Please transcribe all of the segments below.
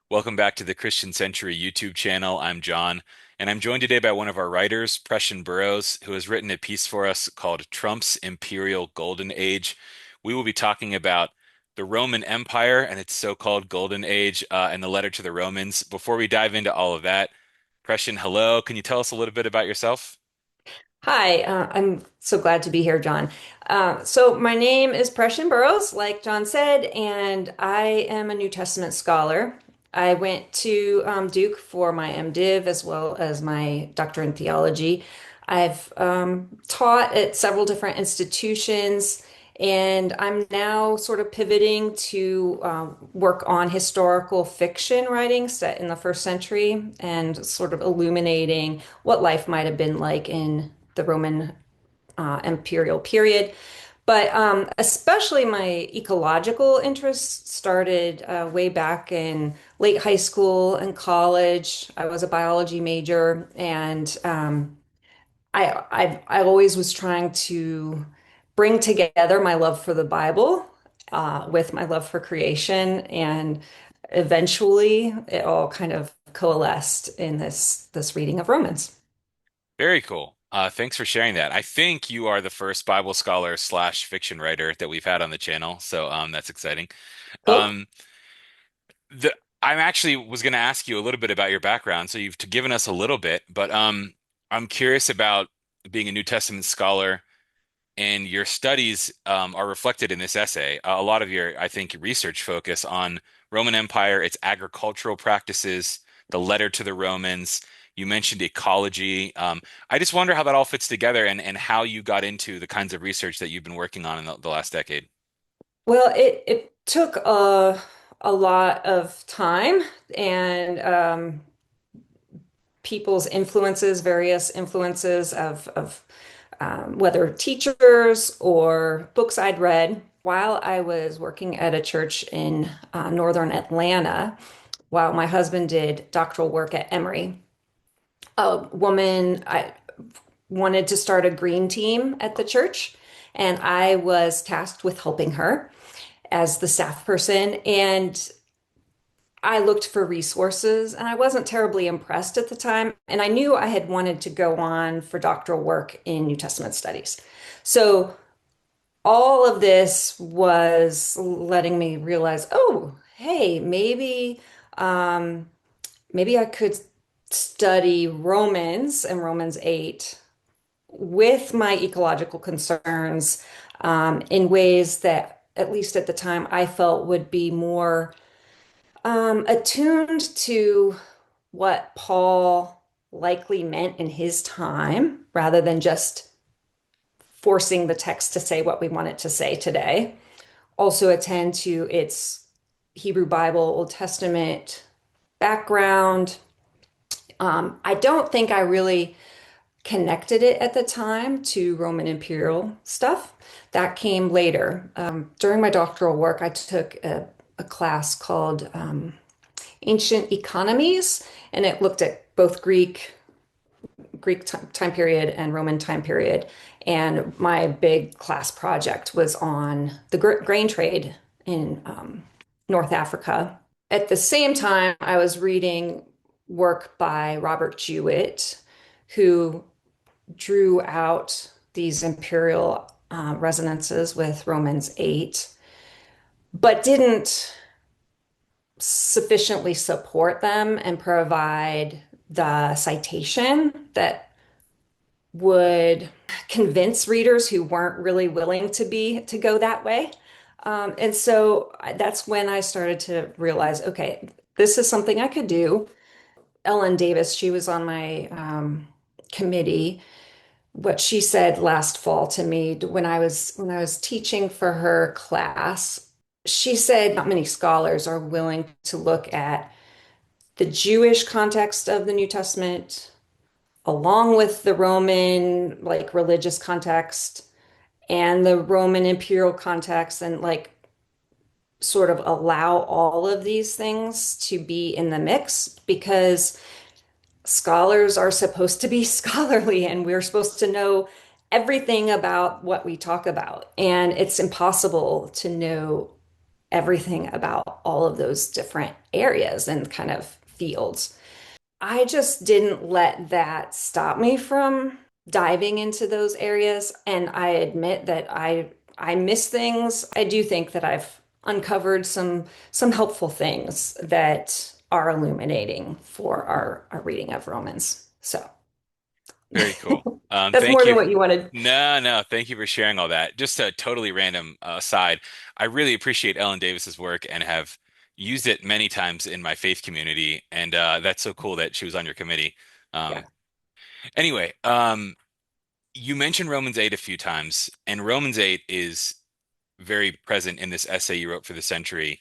Welcome back to the Christian Century YouTube channel. I'm John, and I'm joined today by one of our writers, Presian Burroughs, who has written a piece for us called Trump's Imperial Golden Age. We will be talking about the Roman Empire and its so-called Golden Age, and the letter to the Romans. Before we dive into all of that, Presian, hello. Can you tell us a little bit about yourself? Hi, I'm so glad to be here, John. So my name is Presian Burroughs, like John said, and I am a New Testament scholar. I went to Duke for my MDiv as well as my doctorate in theology. I've taught at several different institutions, and I'm now sort of pivoting to work on historical fiction writing set in the first century and sort of illuminating what life might have been like in the Roman imperial period. But especially my ecological interests started way back in late high school and college. I was a biology major, and I always was trying to bring together my love for the Bible with my love for creation, and eventually it all kind of coalesced in this reading of Romans. Very cool. Thanks for sharing that. I think you are the first Bible scholar slash fiction writer that we've had on the channel, so that's exciting. Cool. Um, The I actually was going to ask you a little bit about your background. So you've given us a little bit, but I'm curious about being a New Testament scholar, and your studies are reflected in this essay. A lot of your, I think, research focus on Roman Empire, its agricultural practices, the letter to the Romans. You mentioned ecology. I just wonder how that all fits together, and how you got into the kinds of research that you've been working on in the last decade. Well, it took a lot of time and people's influences, various influences of whether teachers or books I'd read while I was working at a church in northern Atlanta, while my husband did doctoral work at Emory. A woman I wanted to start a green team at the church, and I was tasked with helping her as the staff person. And I looked for resources and I wasn't terribly impressed at the time. And I knew I had wanted to go on for doctoral work in New Testament studies. So all of this was letting me realize, oh, hey, um, maybe I could study Romans and Romans 8 with my ecological concerns in ways that, at least at the time, I felt would be more attuned to what Paul likely meant in his time rather than just forcing the text to say what we want it to say today. Also, attend to its Hebrew Bible, Old Testament background. I don't think I really connected it at the time to Roman imperial stuff. That came later. During my doctoral work, I took a class called Ancient Economies, and it looked at both Greek time period and Roman time period. And my big class project was on the grain trade in North Africa. At the same time, I was reading work by Robert Jewett, who drew out these imperial resonances with Romans 8, but didn't sufficiently support them and provide the citation that would convince readers who weren't really willing to go that way. And so that's when I started to realize, okay, this is something I could do. Ellen Davis, she was on my committee. What she said last fall to me when I was teaching for her class, she said not many scholars are willing to look at the Jewish context of the New Testament along with the Roman like religious context and the Roman imperial context, and like sort of allow all of these things to be in the mix, because scholars are supposed to be scholarly and we're supposed to know everything about what we talk about. And it's impossible to know everything about all of those different areas and kind of fields. I just didn't let that stop me from diving into those areas. And I admit that I miss things. I do think that I've uncovered some helpful things that are illuminating for our reading of Romans. So Very cool. that's Thank more than you. what you wanted. No, no, thank you for sharing all that. Just a totally random aside. I really appreciate Ellen Davis's work and have used it many times in my faith community. And that's so cool that she was on your committee. Yeah. Um, anyway, you mentioned Romans 8 a few times, and Romans 8 is very present in this essay you wrote for the Century.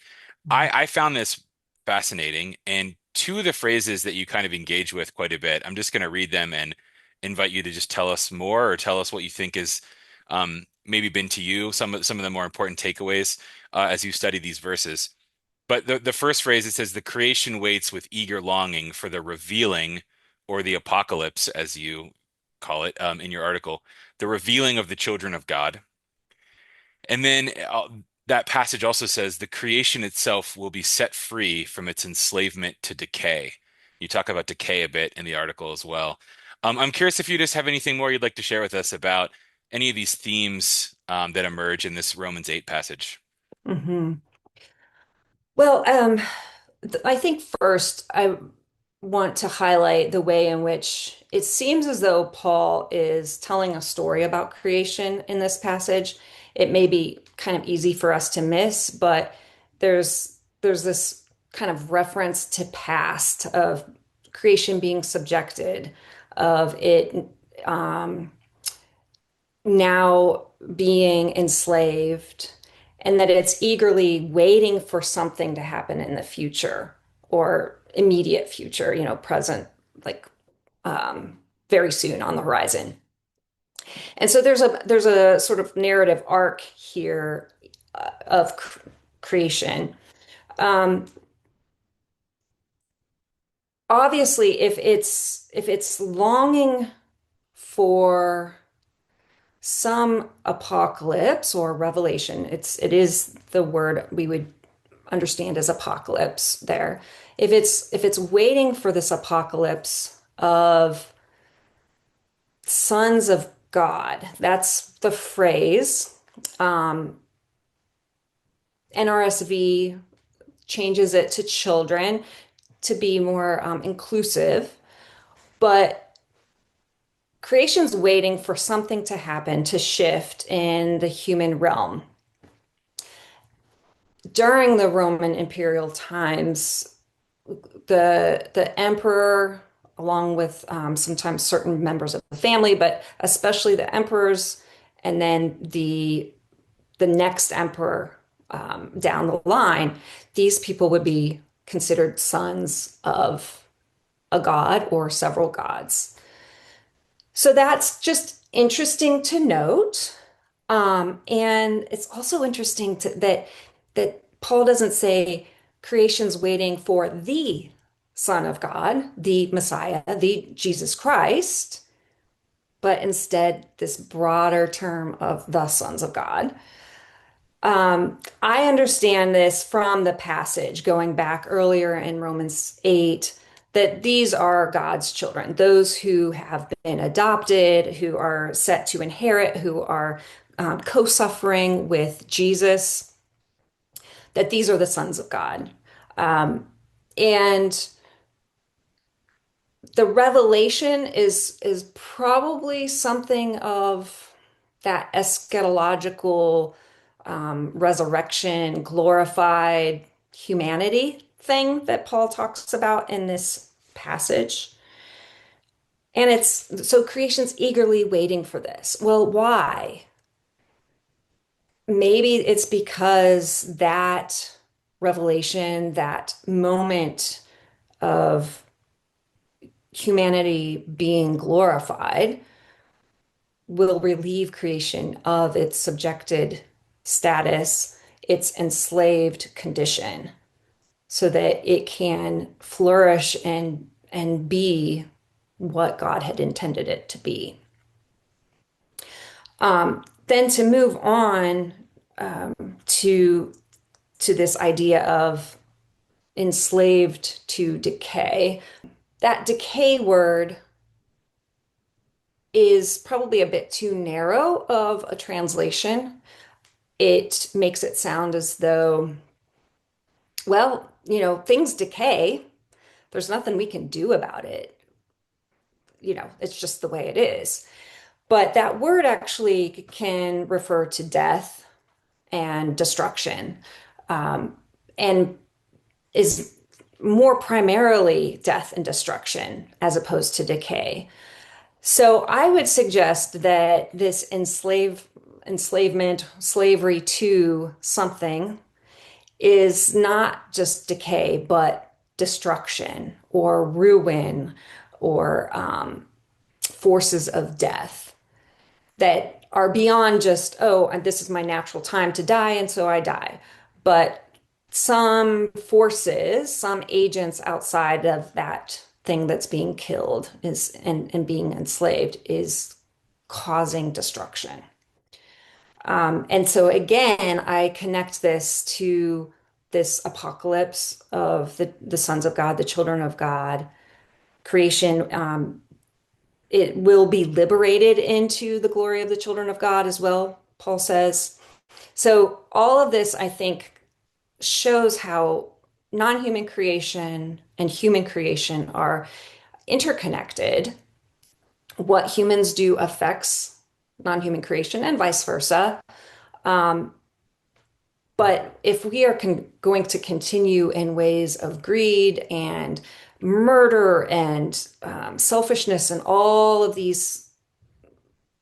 I found this fascinating, and two of the phrases that you kind of engage with quite a bit, I'm just going to read them and invite you to just tell us more or tell us what you think is maybe been to you, some of the more important takeaways as you study these verses. But the first phrase, it says, the creation waits with eager longing for the revealing or the apocalypse, as you call it in your article, the revealing of the children of God. And then that passage also says the creation itself will be set free from its enslavement to decay. You talk about decay a bit in the article as well. I'm curious if you just have anything more you'd like to share with us about any of these themes that emerge in this Romans 8 passage. Hmm. Well, I think first I want to highlight the way in which it seems as though Paul is telling a story about creation in this passage. It may be kind of easy for us to miss, but there's this kind of reference to past of creation being subjected, of it now being enslaved, and that it's eagerly waiting for something to happen in the future or immediate future, present, like very soon on the horizon. And so there's a sort of narrative arc here of creation. Um, Obviously, if it's longing for some apocalypse or revelation, it is the word we would understand as apocalypse there. If it's waiting for this apocalypse of sons of God, that's the phrase. Um, NRSV changes it to children to be more inclusive, but creation's waiting for something to happen to shift in the human realm. During the Roman imperial times, the emperor, along with sometimes certain members of the family, but especially the emperors, and then the next emperor down the line, these people would be considered sons of a god or several gods. So that's just interesting to note. And it's also interesting that Paul doesn't say creation's waiting for the Son of God, the Messiah, the Jesus Christ, but instead this broader term of the sons of God. I understand this from the passage going back earlier in Romans 8 that these are God's children, those who have been adopted, who are set to inherit, who are co-suffering with Jesus, that these are the sons of God. And the revelation is probably something of that eschatological resurrection, glorified humanity thing that Paul talks about in this passage. And it's so creation's eagerly waiting for this. Well, why? Maybe it's because that revelation, that moment of humanity being glorified, will relieve creation of its subjected status, its enslaved condition, so that it can flourish and be what God had intended it to be. Then to move on to to this idea of enslaved to decay. That decay word is probably a bit too narrow of a translation. It makes it sound as though, well, things decay. There's nothing we can do about it. It's just the way it is. But that word actually can refer to death and destruction, and is more primarily death and destruction as opposed to decay. So I would suggest that this enslavement, slavery to something is not just decay, but destruction or ruin or forces of death that are beyond just, oh, this is my natural time to die, and so I die. But some forces, some agents outside of that thing that's being killed is and being enslaved is causing destruction. And so again, I connect this to this apocalypse of the sons of God, the children of God, creation. It will be liberated into the glory of the children of God as well, Paul says. So all of this, I think, shows how non-human creation and human creation are interconnected. What humans do affects non-human creation and vice versa. Um, but if we are going to continue in ways of greed and murder and selfishness and all of these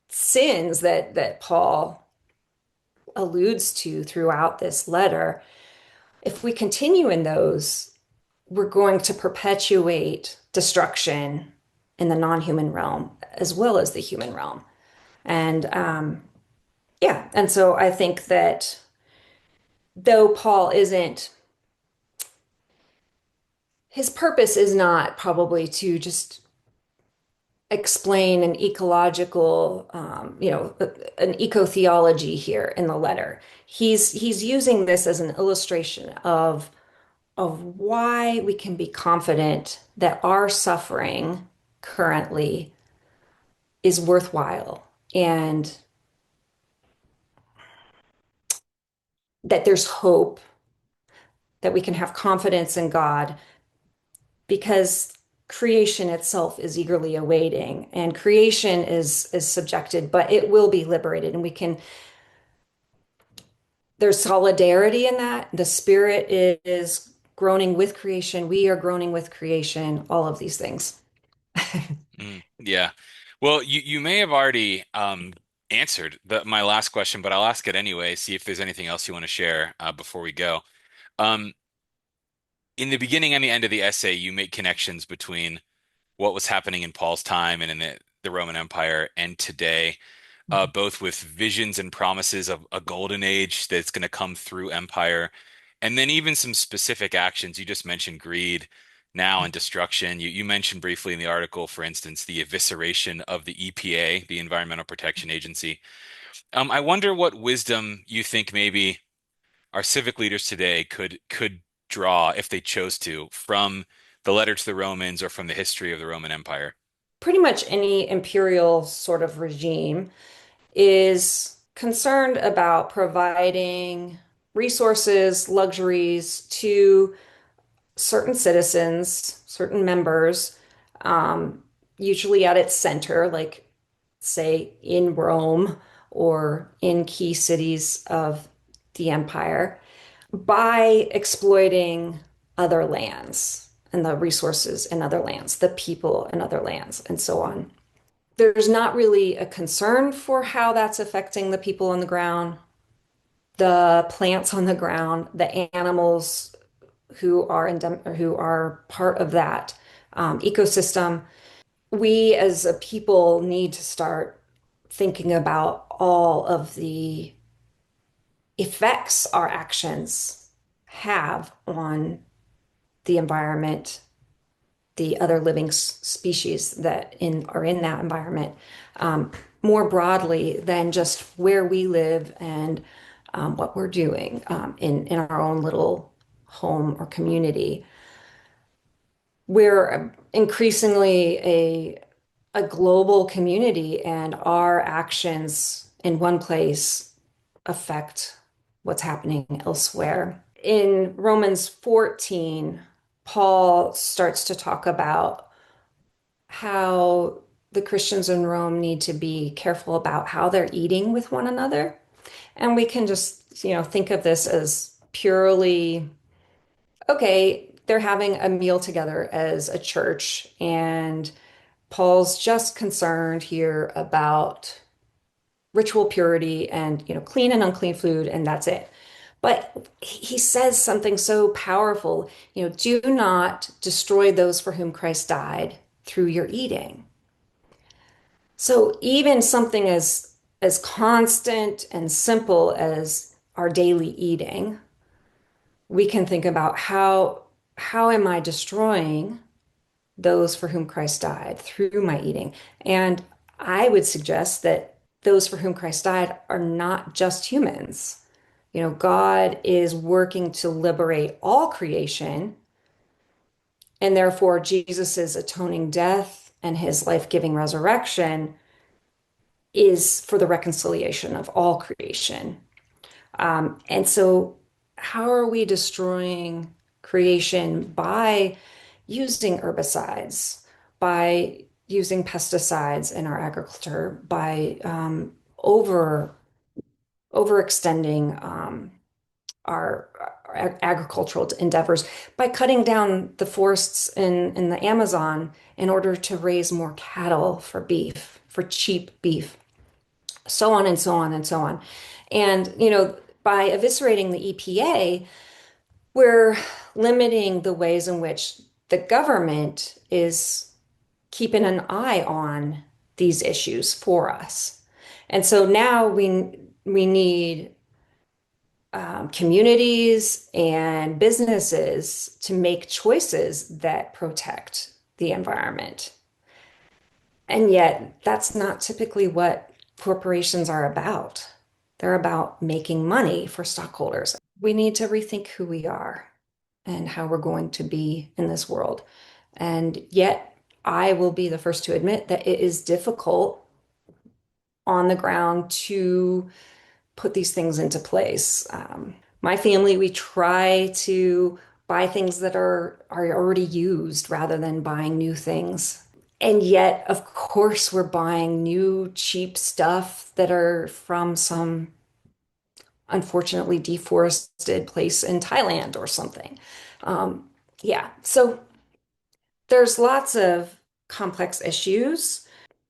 sins that Paul alludes to throughout this letter, if we continue in those, we're going to perpetuate destruction in the non-human realm as well as the human realm. And yeah, and so I think that though Paul isn't, his purpose is not probably to just explain an ecological, an eco-theology here in the letter. He's using this as an illustration of why we can be confident that our suffering currently is worthwhile and that there's hope, that we can have confidence in God because creation itself is eagerly awaiting and creation is subjected, but it will be liberated and we can there's solidarity in that. The spirit is groaning with creation. We are groaning with creation, all of these things. Yeah. Well, you may have already answered my last question, but I'll ask it anyway, see if there's anything else you want to share before we go. Um, in the beginning and the end of the essay, you make connections between what was happening in Paul's time and in the Roman Empire and today, both with visions and promises of a golden age that's going to come through empire, and then even some specific actions. You just mentioned greed now and destruction. You mentioned briefly in the article, for instance, the evisceration of the EPA, the Environmental Protection Agency. I wonder what wisdom you think maybe our civic leaders today could draw if they chose to from the letter to the Romans or from the history of the Roman Empire. Pretty much any imperial sort of regime is concerned about providing resources, luxuries to certain citizens, certain members, usually at its center, like say in Rome or in key cities of the empire, by exploiting other lands and the resources in other lands, the people in other lands, and so on. There's not really a concern for how that's affecting the people on the ground, the plants on the ground, the animals who are part of that ecosystem. We as a people need to start thinking about all of the effects our actions have on the environment, the other living species that are in that environment, more broadly than just where we live and what we're doing in our own little home or community. We're increasingly a global community, and our actions in one place affect what's happening elsewhere. In Romans 14, Paul starts to talk about how the Christians in Rome need to be careful about how they're eating with one another. And we can just, think of this as purely, okay, they're having a meal together as a church, and Paul's just concerned here about ritual purity and, clean and unclean food, and that's it. But he says something so powerful, do not destroy those for whom Christ died through your eating. So even something as constant and simple as our daily eating, we can think about how am I destroying those for whom Christ died through my eating? And I would suggest that those for whom Christ died are not just humans. God is working to liberate all creation, and therefore Jesus's atoning death and his life-giving resurrection is for the reconciliation of all creation. And so, how are we destroying creation by using herbicides, by using pesticides in our agriculture, by overextending our, our agricultural endeavors, by cutting down the forests in the Amazon in order to raise more cattle for beef, for cheap beef, so on and so on and so on. And, by eviscerating the EPA, we're limiting the ways in which the government is keeping an eye on these issues for us. And so now we need communities and businesses to make choices that protect the environment. And yet, that's not typically what corporations are about. They're about making money for stockholders. We need to rethink who we are and how we're going to be in this world. And yet, I will be the first to admit that it is difficult on the ground to put these things into place. My family, we try to buy things that are already used rather than buying new things. And yet, of course, we're buying new cheap stuff that are from some unfortunately deforested place in Thailand or something. Um, yeah, so there's lots of complex issues.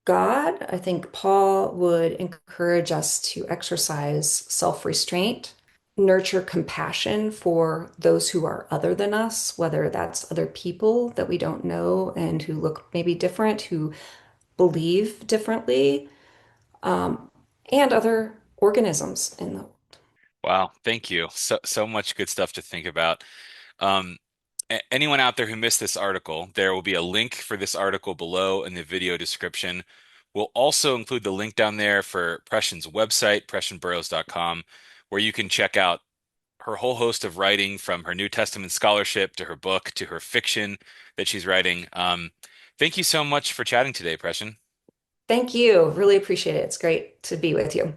God, I think Paul would encourage us to exercise self-restraint, nurture compassion for those who are other than us, whether that's other people that we don't know and who look maybe different, who believe differently, um, and other organisms in the. Wow, thank you. So much good stuff to think about. Um, Anyone out there who missed this article, there will be a link for this article below in the video description. We'll also include the link down there for Presian's website, presianburroughs.com, where you can check out her whole host of writing from her New Testament scholarship to her book to her fiction that she's writing. Thank you so much for chatting today, Presian. Thank you. Really appreciate it. It's great to be with you.